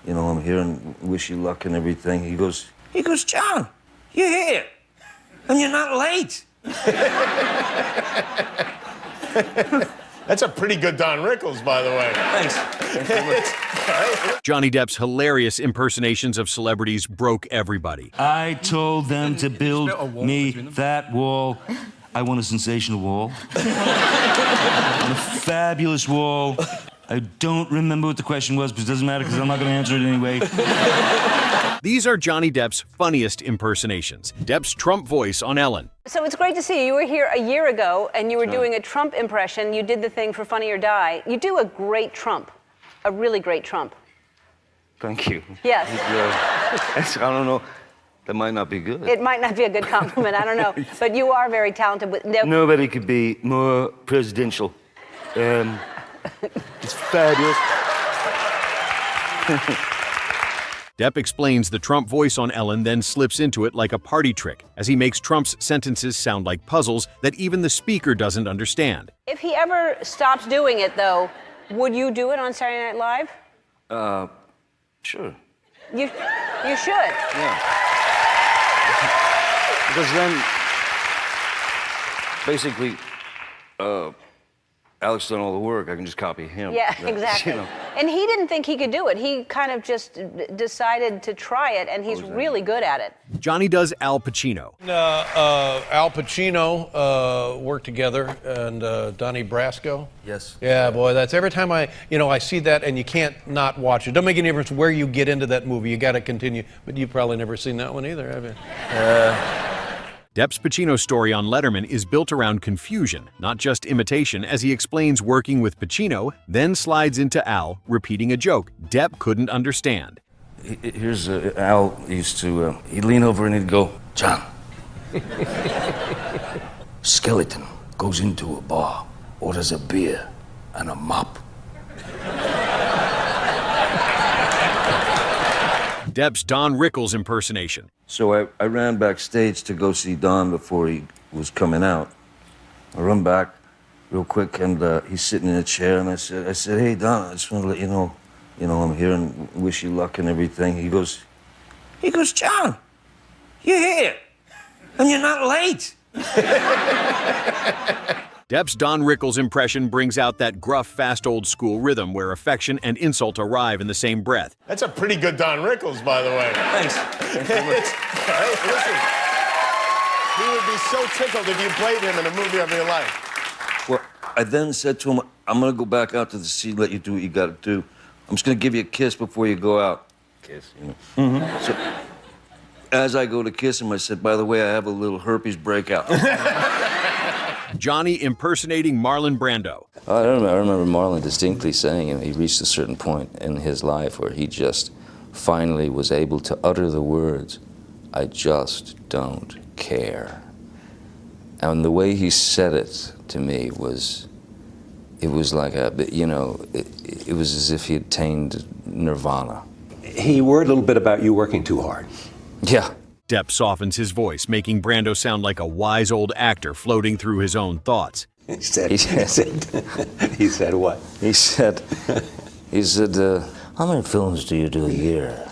I'm here and wish you luck and everything. He goes, John, you're here, and you're not late. That's a pretty good Don Rickles, by the way. Thanks. Johnny Depp's hilarious impersonations of celebrities broke everybody. I told them to build me that wall. I want a sensational wall. A fabulous wall. I don't remember what the question was, but it doesn't matter because I'm not going to answer it anyway. These are Johnny Depp's funniest impersonations. Depp's Trump voice on Ellen. So it's great to see you. You were here a year ago, and you were doing a Trump impression. You did the thing for Funny or Die. You do a great Trump, a really great Trump. Thank you. Yes. I don't know. That might not be good. It might not be a good compliment. I don't know. But you are very talented. Nobody could be more presidential. It's fabulous. Depp explains the Trump voice on Ellen, then slips into it like a party trick as he makes Trump's sentences sound like puzzles that even the speaker doesn't understand. If he ever stops doing it, though, would you do it on Saturday Night Live? Sure. You should. Yeah. Because then, basically, Alex done all the work. I can just copy him. Yeah, exactly. And he didn't think he could do it. He kind of just decided to try it, and he's really good at it. Johnny does Al Pacino. Al Pacino worked together, and Donnie Brasco. Yes. Yeah, boy, that's every time I see that, and you can't not watch it. Don't make any difference where you get into that movie. You got to continue. But you've probably never seen that one either, have you? Depp's Pacino story on Letterman is built around confusion, not just imitation, as he explains working with Pacino, then slides into Al, repeating a joke Depp couldn't understand. Here's Al used to, he'd lean over and he'd go, John, skeleton goes into a bar, orders a beer and a mop. Depp's Don Rickles impersonation. So I ran backstage to go see Don before he was coming out. I run back real quick, and he's sitting in a chair, and I said, hey, Don, I just want to let you know, I'm here and wish you luck and everything. He goes, John, you're here, and you're not late. Depp's Don Rickles impression brings out that gruff, fast old-school rhythm where affection and insult arrive in the same breath. That's a pretty good Don Rickles, by the way. Thanks. Hey, listen, he would be so tickled if you played him in a movie of your life. Well, I then said to him, I'm going to go back out to the seat, let you do what you got to do. I'm just going to give you a kiss before you go out. Kiss, Mm-hmm. So, as I go to kiss him, I said, by the way, I have a little herpes breakout. Johnny impersonating Marlon Brando. I remember Marlon distinctly saying, he reached a certain point in his life where he just finally was able to utter the words, I just don't care. And the way he said it to me was, it was like it was as if he had attained nirvana. He worried a little bit about you working too hard. Yeah. Depp softens his voice, making Brando sound like a wise old actor floating through his own thoughts. He said what? He said, how many films do you do a year?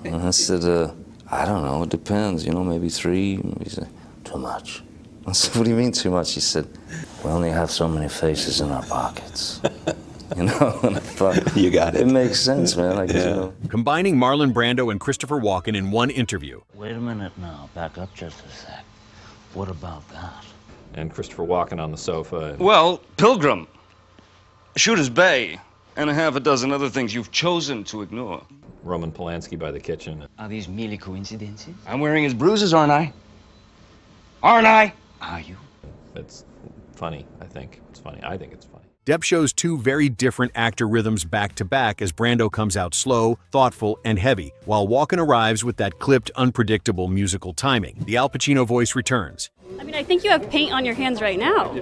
And I said, I don't know, it depends, maybe 3. He said, too much. I said, what do you mean too much? He said, we only have so many faces in our pockets. And I thought, you got it. It makes sense, man. Combining Marlon Brando and Christopher Walken in one interview. Wait a minute now, back up just a sec. What about that? And Christopher Walken on the sofa. Well, Pilgrim, Shooter's Bay, and a half a dozen other things you've chosen to ignore. Roman Polanski by the kitchen. Are these merely coincidences? I'm wearing his bruises, aren't I? Aren't I? Are you? It's funny, I think. It's funny. I think it's funny. Depp shows two very different actor rhythms back to back as Brando comes out slow, thoughtful, and heavy, while Walken arrives with that clipped, unpredictable musical timing. The Al Pacino voice returns. I mean, I think you have paint on your hands right now.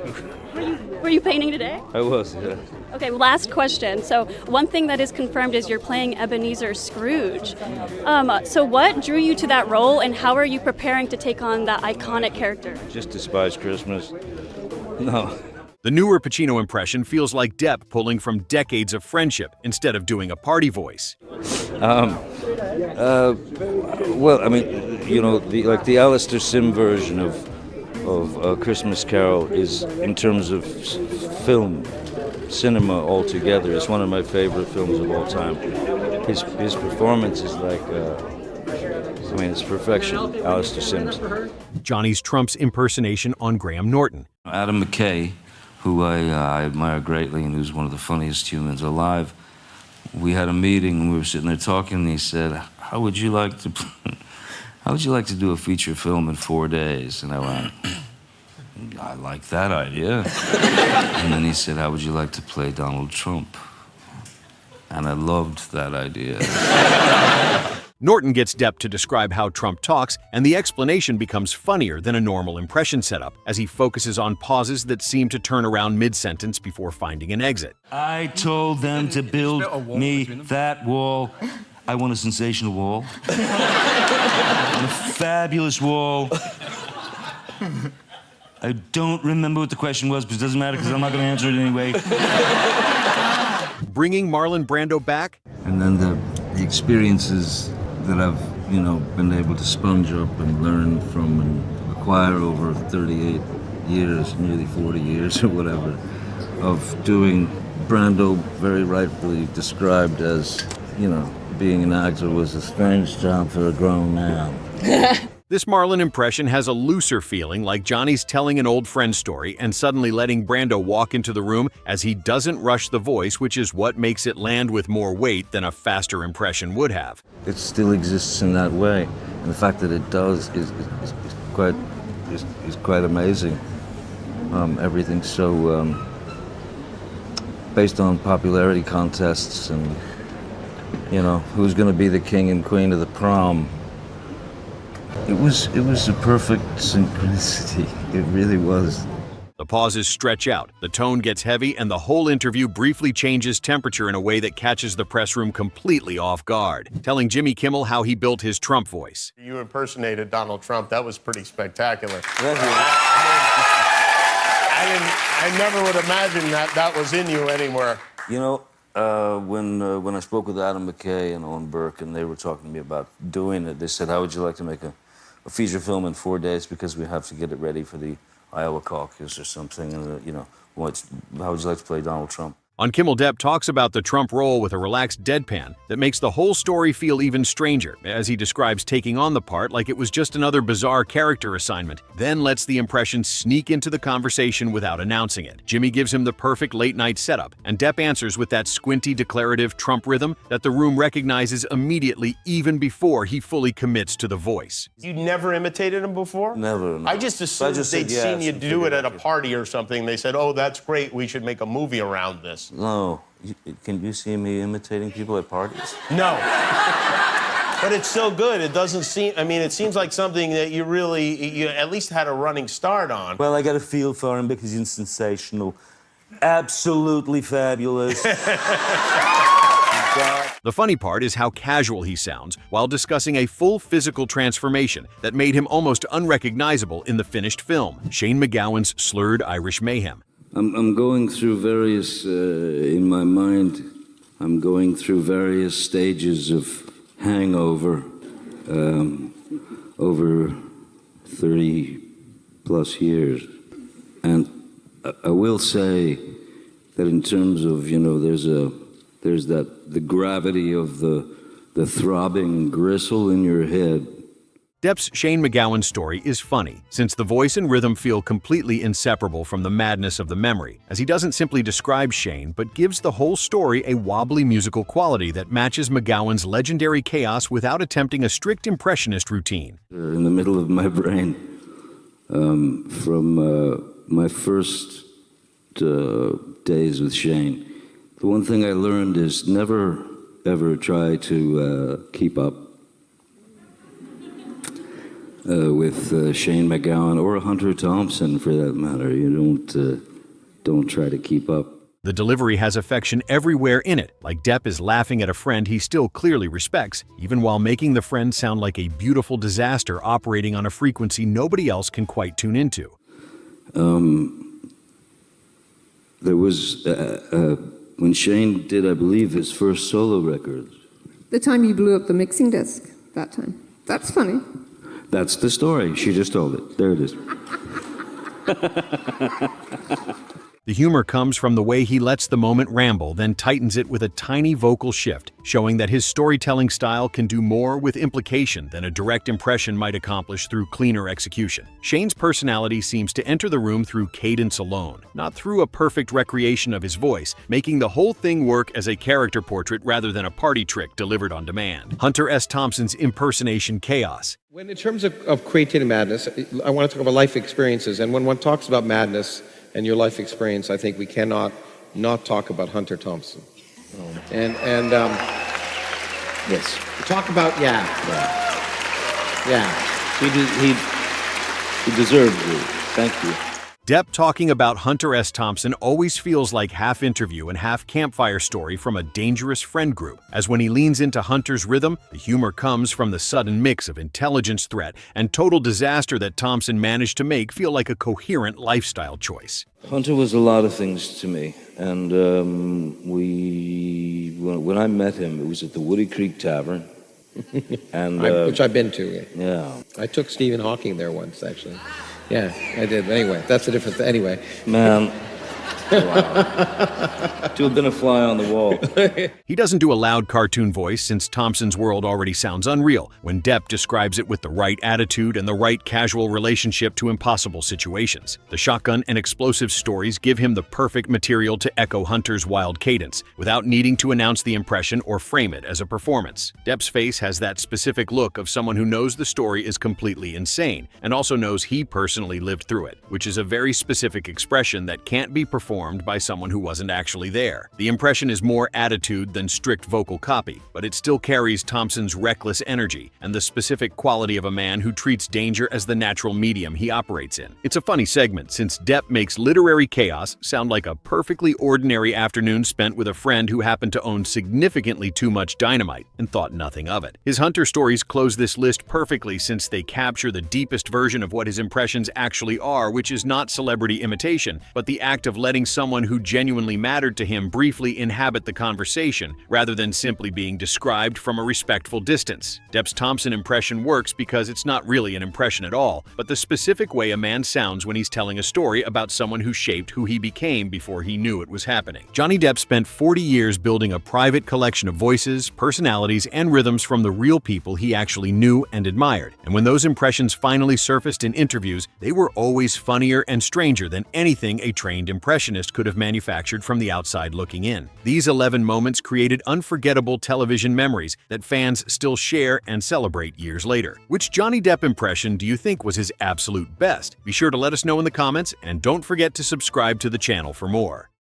Were you painting today? I was, yeah. Okay, last question. So one thing that is confirmed is you're playing Ebenezer Scrooge. So what drew you to that role, and how are you preparing to take on that iconic character? Just despise Christmas. No. The newer Pacino impression feels like Depp pulling from decades of friendship instead of doing a party voice. Well, I mean, you know, the Alistair Sim version of Christmas Carol is, in terms of film, cinema altogether, is one of my favorite films of all time. His performance is like, I mean, it's perfection. Alistair Sim's. Johnny's Trump's impersonation on Graham Norton. Adam McKay, who I admire greatly and who's one of the funniest humans alive, we had a meeting and we were sitting there talking, and he said, how would you like to do a feature film in 4 days? And I went, I like that idea. And then he said, how would you like to play Donald Trump? And I loved that idea. Norton gets Depp to describe how Trump talks, and the explanation becomes funnier than a normal impression setup, as he focuses on pauses that seem to turn around mid-sentence before finding an exit. I told them to build me that wall. I want a sensational wall. I want a fabulous wall. I don't remember what the question was, but it doesn't matter because I'm not going to answer it anyway. Bringing Marlon Brando back? And then the experiences that I've, you know, been able to sponge up and learn from and acquire over 38 years, nearly 40 years or whatever, of doing Brando, very rightfully described as, you know, being an actor was a strange job for a grown man. This Marlon impression has a looser feeling, like Johnny's telling an old friend story and suddenly letting Brando walk into the room, as he doesn't rush the voice, which is what makes it land with more weight than a faster impression would have. It still exists in that way, and the fact that it does is quite amazing. Everything's so based on popularity contests and, you know, who's going to be the king and queen of the prom. It was a perfect synchronicity. It really was. The pauses stretch out, the tone gets heavy, and the whole interview briefly changes temperature in a way that catches the press room completely off guard, telling Jimmy Kimmel how he built his Trump voice. You impersonated Donald Trump. That was pretty spectacular. I never would imagine that was in you anywhere. You know, when I spoke with Adam McKay and Owen Burke, and they were talking to me about doing it, they said, how would you like to make a feature film in 4 days, because we have to get it ready for the Iowa caucus or something, and, you know, how would you like to play Donald Trump? On Kimmel, Depp talks about the Trump role with a relaxed deadpan that makes the whole story feel even stranger, as he describes taking on the part like it was just another bizarre character assignment, then lets the impression sneak into the conversation without announcing it. Jimmy gives him the perfect late-night setup, and Depp answers with that squinty, declarative Trump rhythm that the room recognizes immediately, even before he fully commits to the voice. You never imitated him before? Never. No. I just assumed they'd seen you do it at a party or something. They said, oh, that's great, we should make a movie around this. No. Can you see me imitating people at parties? No. But it's so good. It doesn't seem, I mean, it seems like something that you at least had a running start on. Well, I got a feel for him because he's sensational. Absolutely fabulous. The funny part is how casual he sounds while discussing a full physical transformation that made him almost unrecognizable in the finished film, Shane MacGowan's Slurred Irish Mayhem. I'm going through various, in my mind, I'm going through various stages of hangover over 30 plus years. And I will say that in terms of, you know, there's the gravity of the throbbing gristle in your head. Depp's Shane MacGowan story is funny, since the voice and rhythm feel completely inseparable from the madness of the memory, as he doesn't simply describe Shane, but gives the whole story a wobbly musical quality that matches MacGowan's legendary chaos without attempting a strict impressionist routine. In the middle of my brain, from my first days with Shane, the one thing I learned is never, ever try to keep up with Shane MacGowan or Hunter Thompson, for that matter. You don't try to keep up. The delivery has affection everywhere in it, like Depp is laughing at a friend he still clearly respects, even while making the friend sound like a beautiful disaster operating on a frequency nobody else can quite tune into. There was, when Shane did, I believe, his first solo record. The time you blew up the mixing desk, that time. That's funny. That's the story. She just told it. There it is. The humor comes from the way he lets the moment ramble, then tightens it with a tiny vocal shift, showing that his storytelling style can do more with implication than a direct impression might accomplish through cleaner execution. Shane's personality seems to enter the room through cadence alone, not through a perfect recreation of his voice, making the whole thing work as a character portrait rather than a party trick delivered on demand. Hunter S. Thompson's impersonation chaos. When in terms of creating madness, I want to talk about life experiences, and when one talks about madness and your life experience, I think we cannot not talk about Hunter Thompson. And Yes. talk about, yeah. He deserves it. Thank you. Depp talking about Hunter S. Thompson always feels like half interview and half campfire story from a dangerous friend group, as when he leans into Hunter's rhythm, the humor comes from the sudden mix of intelligence threat and total disaster that Thompson managed to make feel like a coherent lifestyle choice. Hunter was a lot of things to me, and when I met him, it was at the Woody Creek Tavern, and which I've been to. yeah, I took Stephen Hawking there once, actually. Yeah, I did. Anyway, that's a different thing. Anyway. man. Wow. To have been a fly on the wall. He doesn't do a loud cartoon voice since Thompson's world already sounds unreal when Depp describes it with the right attitude and the right casual relationship to impossible situations. The shotgun and explosive stories give him the perfect material to echo Hunter's wild cadence without needing to announce the impression or frame it as a performance. Depp's face has that specific look of someone who knows the story is completely insane and also knows he personally lived through it, which is a very specific expression that can't be performed by someone who wasn't actually there. The impression is more attitude than strict vocal copy, but it still carries Thompson's reckless energy and the specific quality of a man who treats danger as the natural medium he operates in. It's a funny segment since Depp makes literary chaos sound like a perfectly ordinary afternoon spent with a friend who happened to own significantly too much dynamite and thought nothing of it. His Hunter stories close this list perfectly since they capture the deepest version of what his impressions actually are, which is not celebrity imitation, but the act of letting someone who genuinely mattered to him briefly inhabit the conversation, rather than simply being described from a respectful distance. Depp's Thompson impression works because it's not really an impression at all, but the specific way a man sounds when he's telling a story about someone who shaped who he became before he knew it was happening. Johnny Depp spent 40 years building a private collection of voices, personalities, and rhythms from the real people he actually knew and admired. And when those impressions finally surfaced in interviews, they were always funnier and stranger than anything a trained impressionist could have manufactured from the outside looking in. These 11 moments created unforgettable television memories that fans still share and celebrate years later. Which Johnny Depp impression do you think was his absolute best? Be sure to let us know in the comments, and don't forget to subscribe to the channel for more.